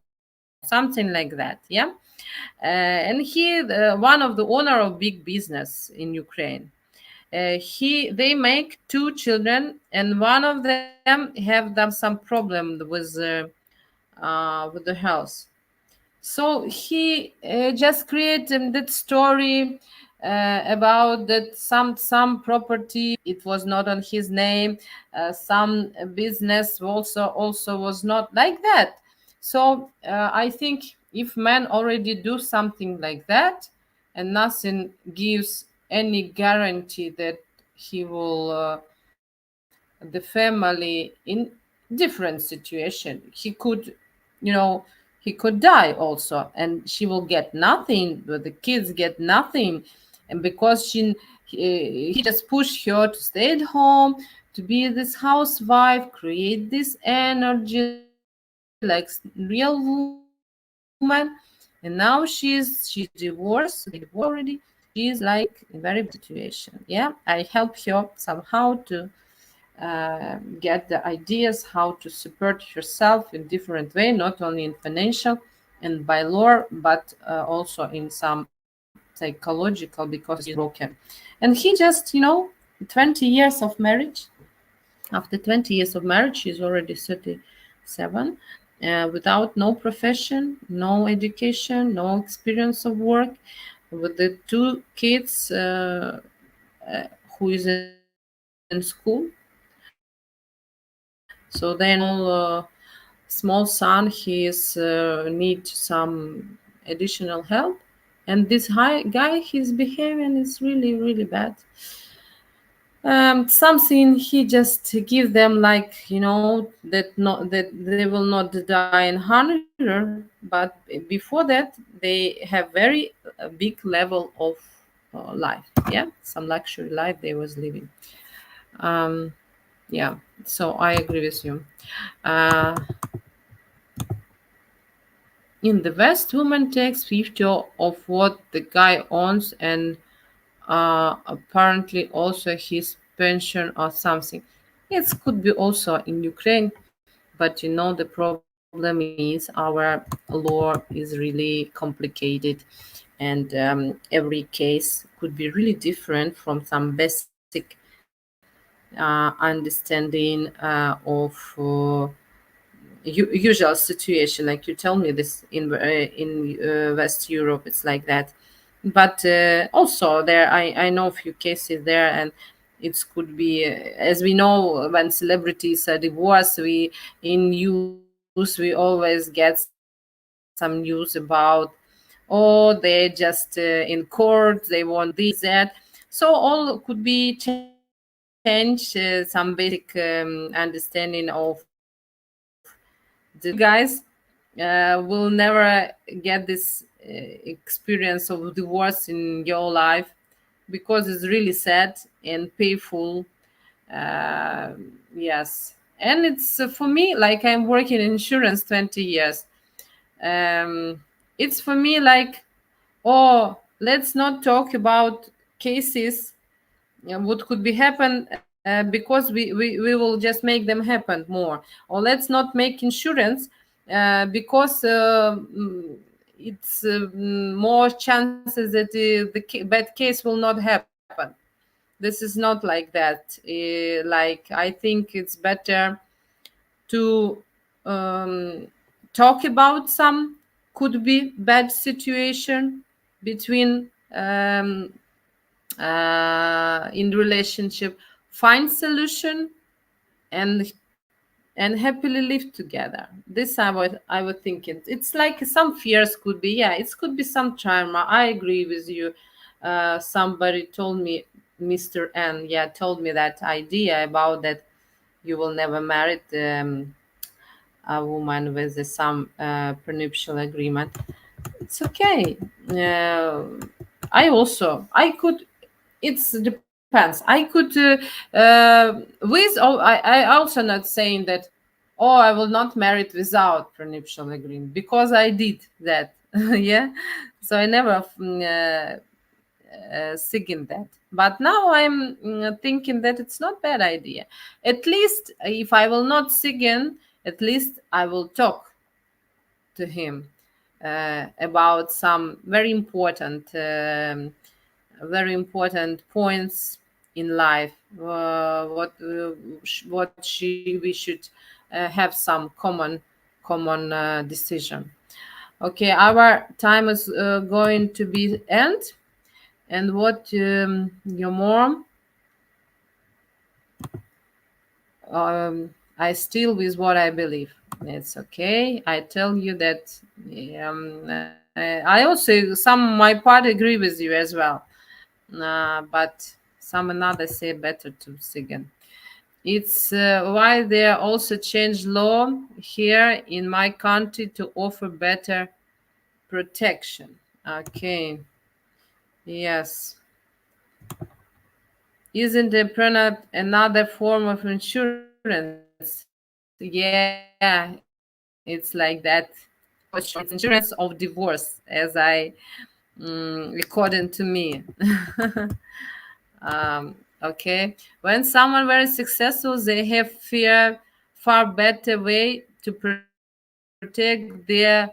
something like that, yeah. And he, one of the owner of big business in Ukraine. They make two children, and one of them have done some problem with the health. So he just created that story about that some property it was not on his name, some business also was not like that. So I think if man already do something like that, and nothing gives any guarantee that he will the family in different situation, he could, you know, he could die also, and she will get nothing, but the kids get nothing. And because he just pushed her to stay at home, to be this housewife, create this energy like real woman, and now she's divorced, they divorced already. She's like in very bad situation. Yeah, I help her somehow to get the ideas how to support yourself in different way, not only in financial and by law, but also in some psychological, because he's broken. And he just 20 years of marriage. After 20 years of marriage, she's already 37, without no profession, no education, no experience of work, with the two kids who is in school. So then small son, he is need some additional help, and this guy, his behavior is really bad. Something he just give them, like that not that they will not die in hunger, but before that they have very big level of life, yeah, some luxury life they was living. um yeah, so I agree with you. uh in the West, woman takes 50 of what the guy owns and apparently also his pension or something. It could be also in Ukraine, but the problem is our law is really complicated, and every case could be really different from some basic understanding of usual situation. Like you tell me this in West Europe, it's like that. But also there, I know a few cases there, and it could be as we know, when celebrities are divorced, we in news we always get some news about, oh, they just in court they want this that. So all could be changed, some basic understanding of divorce. But you guys will never get this experience of divorce in your life, because it's really sad and painful. Yes, and it's for me, like, I'm working in insurance 20 years. It's for me like, oh, let's not talk about cases what could be happen, because we will just make them happen more. Or let's not make insurance because it's more chances that bad case will not happen. This is not like that. Like, I think it's better to um, talk about some could be bad situation between in relationship, find solution, and happily live together. This I would think it's like some fears could be, yeah, it could be some trauma. I agree with you. Somebody told me, Mr. N, yeah, told me that idea about that you will never marry a woman with some prenuptial agreement. It's okay. I could, it depends. I could with, oh, I also not saying that, oh, I will not marry it without prenuptial agreement, because I did that. Yeah, so I never thinking that. But now I'm thinking that it's not bad idea. At least if I will not sing, at least I will talk to him about some very important points in life. We should have some common decision. Okay, our time is going to be end. And what your mom, I still with what I believe. It's okay. I tell you that I also some my part agree with you as well. But some another say better to Sigan. It's why they also changed law here in my country to offer better protection. Okay. Yes. Isn't a prenup another form of insurance? Yeah, it's like that. It's insurance of divorce, as I according to me. Okay, when someone very successful, they have far better way to protect their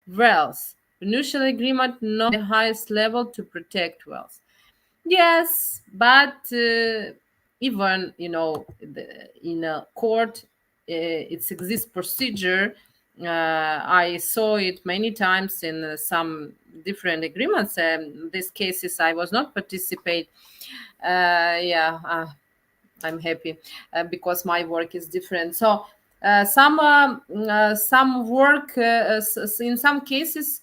wealth. Financial agreement not the highest level to protect wealth. Yes, but even in a court, it exists procedure. I saw it many times in some different agreements. These cases I was not participate. Yeah, I'm happy because my work is different. So some work in some cases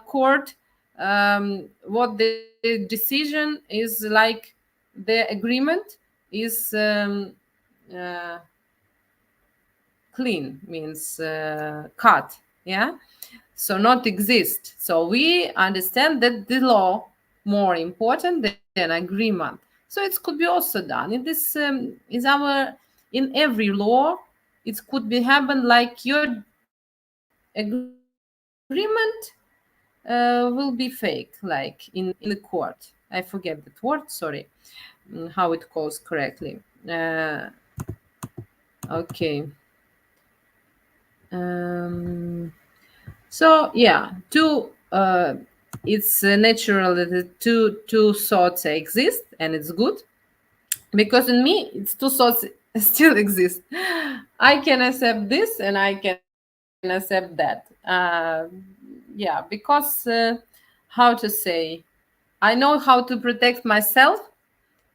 court what the decision is like, the agreement is uh, clean, means cut, yeah, so not exist. So we understand that the law more important than agreement. So it could be also done in this is our in every law. It could be happen like your agreement agreement will be fake, like in the court. I forget that word, sorry, how it calls correctly. Okay. So yeah, it's natural that the two thoughts exist, and it's good, because in me it's two thoughts still exist. I can accept this and I can accept that. Yeah, because how to say, I know how to protect myself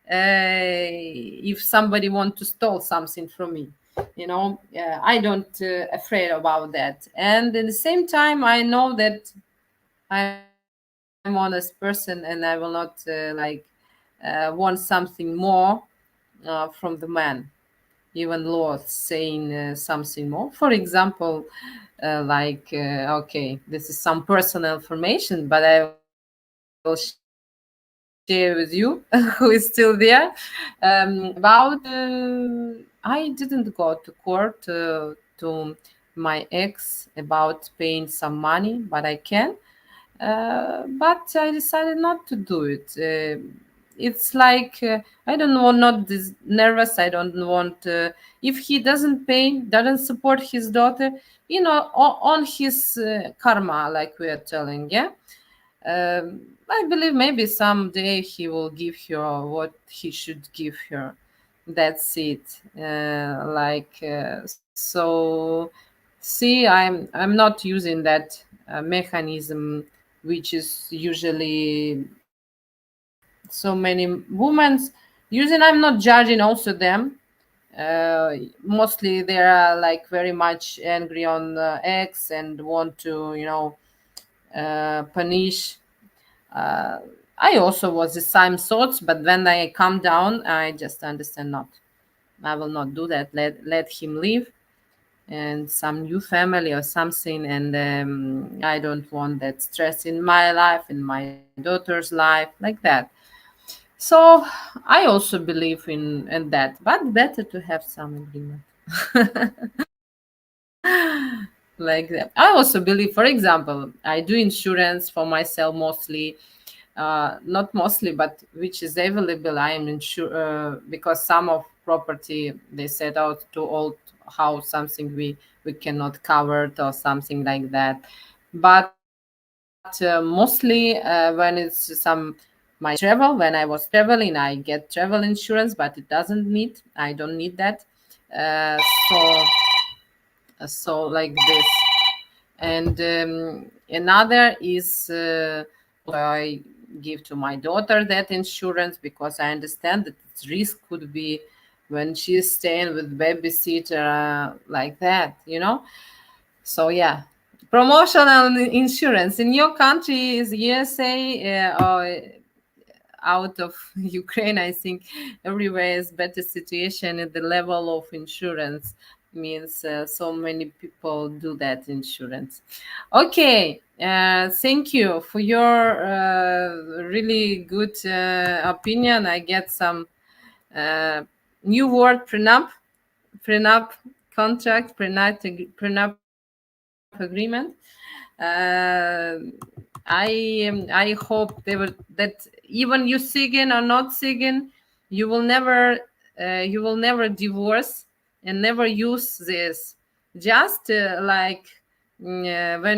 if somebody want to steal something from me. I don't afraid about that, and at the same time I know that I'm honest person and I will not want something more from the man, even law saying something more. For example, okay, this is some personal information, but I will share with you who is still there. About I didn't go to court to my ex about paying some money, but I can. But I decided not to do it. It's like I don't want, not this nervous. I don't want if he doesn't pay, doesn't support his daughter, on his karma, like we are telling, yeah. I believe maybe someday he will give her what he should give her. That's it. So, see, I'm not using that mechanism, which is usually so many women using. I'm not judging also them. Mostly they are like very much angry on X and want to, punish. uh, I also was the same thoughts, but when I calm down, I just understand not. I will not do that. Let him live and some new family or something. And I don't want that stress in my life, in my daughter's life, like that. So I also believe in that, but better to have some agreement. Like that. I also believe, for example, I do insurance for myself mostly, not mostly, but which is available. I am insured because some of property they set out to old house, something we cannot cover it or something like that. But mostly when it's some my travel, when I was traveling, I get travel insurance, but it doesn't need. I don't need that. Uh, so like this. And another is I give to my daughter that insurance, because I understand that its risk could be when she's staying with babysitter, like that, so yeah. Promotional insurance in your country is USA, or out of Ukraine, I think everywhere is better situation at the level of insurance. Means so many people do that insurance. Okay, thank you for your really good opinion. I get some new word: prenup contract, prenup agreement. I hope that even you Sigan or not Sigan, you will never divorce and never use this. Just when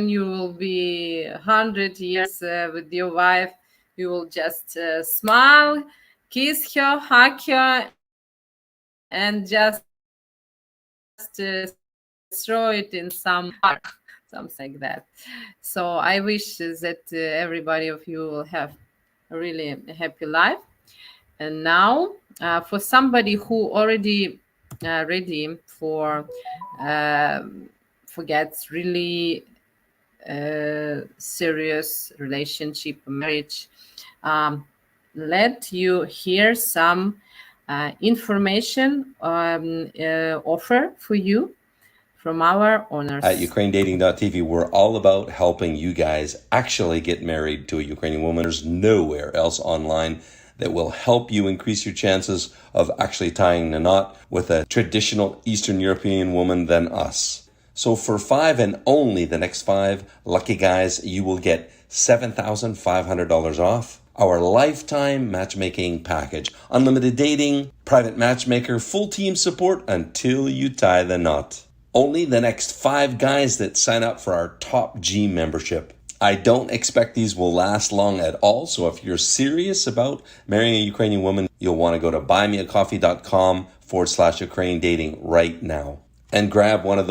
you will be 100 years with your wife, you will just smile, kiss her, hug her, and just throw it in some something like that. So I wish that everybody of you will have a really happy life. And now, for somebody who already ready uh, for gets really serious relationship, marriage, um, let you hear some information offer for you from our owners. At UkraineDating.tv, we're all about helping you guys actually get married to a Ukrainian woman. There's nowhere else online that will help you increase your chances of actually tying the knot with a traditional Eastern European woman than us. So for 5 and only the next 5 lucky guys, you will get $7,500 off our lifetime matchmaking package. Unlimited dating, private matchmaker, full team support until you tie the knot. Only the next 5 guys that sign up for our Top G membership. I don't expect these will last long at all, so if you're serious about marrying a Ukrainian woman, you'll want to go to buymeacoffee.com/Ukraine dating right now and grab one of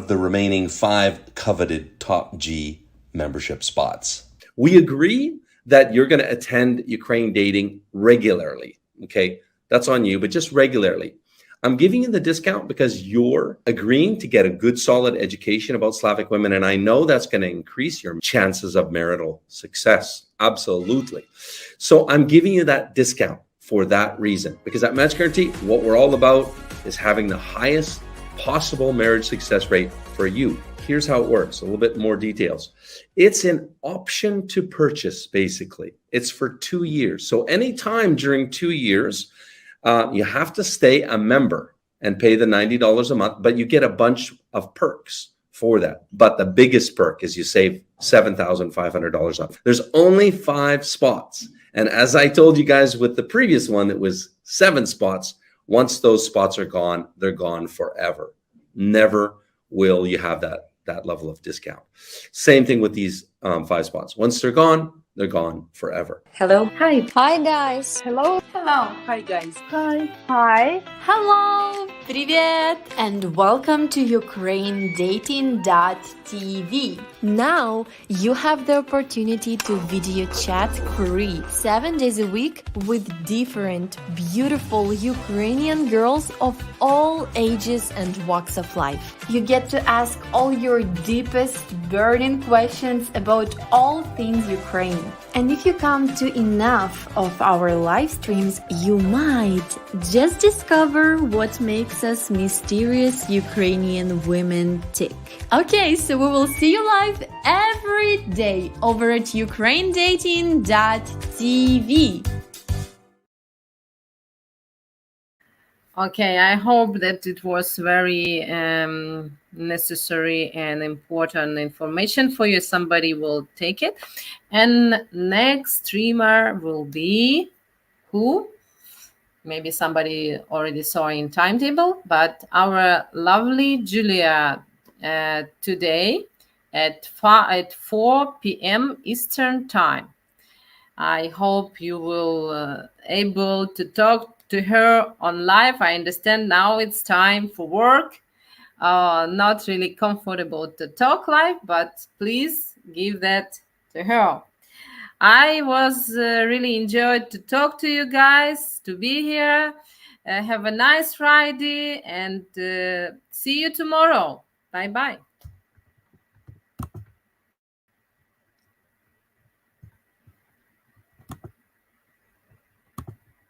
the remaining 5 coveted Top G membership spots. We agree that you're going to attend Ukraine dating regularly. Okay, that's on you, but just regularly. I'm giving you the discount because you're agreeing to get a good, solid education about Slavic women. And I know that's going to increase your chances of marital success. Absolutely. So I'm giving you that discount for that reason, because at Match Guarantee, what we're all about is having the highest possible marriage success rate for you. Here's how it works, a little bit more details. It's an option to purchase, basically. It's for 2 years. So anytime during 2 years, you have to stay a member and pay the $90 a month, but you get a bunch of perks for that. But the biggest perk is you save $7,500 off. There's only 5 spots. And as I told you guys with the previous one, it was 7 spots. Once those spots are gone, they're gone forever. Never will you have that level of discount. Same thing with these 5 spots. Once they're gone forever. Hello. Hi. Hi guys. Hello. Hello. Hi, guys. Hi. Hi. Hello! Привет! And welcome to UkraineDating.tv. Now you have the opportunity to video chat free 7 days a week with different beautiful Ukrainian girls of all ages and walks of life. You get to ask all your deepest burning questions about all things Ukraine. And if you come to enough of our live streams, you might just discover what makes us mysterious Ukrainian women tick. Okay, so we will see you live every day over at UkraineDating.tv. Okay, I hope that it was very necessary and important information for you. Somebody will take it. And next streamer will be who? Maybe somebody already saw in timetable, but our lovely Julia today at 4 p.m. Eastern Time. I hope you will able to talk to her on live. I understand now it's time for work. Not really comfortable to talk live, but please give that to her. I was really enjoyed to talk to you guys, to be here. Have a nice Friday and see you tomorrow. Bye-bye.